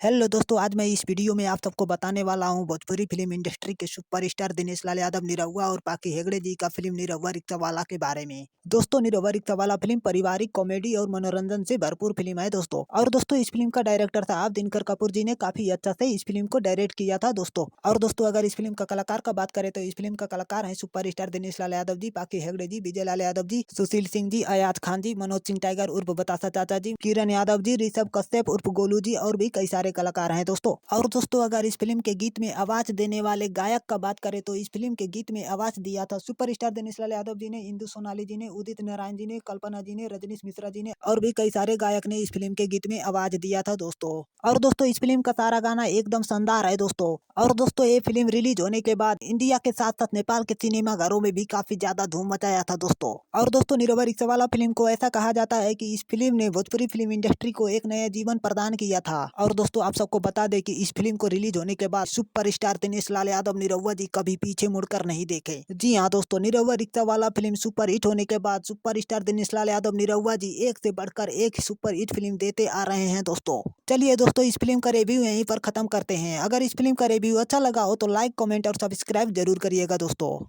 Hello दोस्तों, आज मैं इस वीडियो में आप सबको बताने वाला हूं भोजपुरी फिल्म इंडस्ट्री के सुपरस्टार दिनेश लाल यादव निरहुआ और पाकी हेगड़े जी का फिल्म निरहुआ रिक्शावाला के बारे में। दोस्तों, निरहुआ रिक्शावाला फिल्म पारिवारिक कॉमेडी और मनोरंजन से भरपूर फिल्म है दोस्तों। और दोस्तों, इस फिल्म का डायरेक्टर साहब दिनकर कपूर जी ने काफी अच्छा से इस फिल्म को डायरेक्ट किया था दोस्तों। और दोस्तों, अगर इस फिल्म का कलाकार का बात करें तो इस फिल्म का कलाकार है सुपरस्टार दिनेश लाल यादव जी, पाकी हेगड़े जी, विजय लाल यादव जी, सुशील सिंह जी, अयाज खान जी, मनोज सिंह टाइगर उर्फ बतासा चाचा जी, किरण यादव जी, ऋषभ कश्यप उर्फ गोलू जी और भी कई सारे कलाकार हैं दोस्तों। और दोस्तों, अगर इस फिल्म के गीत में आवाज देने वाले गायक का बात करें तो इस फिल्म के गीत में आवाज दिया था सुपरस्टार दिनेश लाल यादव जी ने, इंदु सोनाली जी ने, उदित नारायण जी ने, कल्पना जी ने, रजनीश मिश्रा जी ने और भी कई सारे गायक ने इस फिल्म के गीत में आवाज दिया था दोस्तों। और दोस्तों, इस फिल्म का सारा गाना एकदम शानदार है दोस्तों। और दोस्तों, ये फिल्म रिलीज होने के बाद इंडिया के साथ साथ नेपाल के सिनेमा घरों में भी काफी ज्यादा धूम मचाया था दोस्तों। और दोस्तों, निरहुआ रिक्शावाला फिल्म को ऐसा कहा जाता है कि इस फिल्म ने भोजपुरी फिल्म इंडस्ट्री को एक नया जीवन प्रदान किया था। और दोस्तों, आप सबको बता दें कि इस फिल्म को रिलीज होने के बाद सुपरस्टार दिनेश लाल यादव निरहुआ जी कभी पीछे मुड़कर नहीं देखे। जी हाँ दोस्तों, निरहुआ रिक्शावाला फिल्म सुपर हिट होने के बाद सुपरस्टार दिनेश लाल यादव निरहुआ जी एक से बढ़कर एक सुपर हिट फिल्म देते आ रहे हैं दोस्तों। चलिए दोस्तों, इस फिल्म का रिव्यू यहीं पर खत्म करते हैं। अगर इस फिल्म का रिव्यू अच्छा लगा हो तो लाइक, कमेंट और सब्सक्राइब जरूर करिएगा दोस्तों।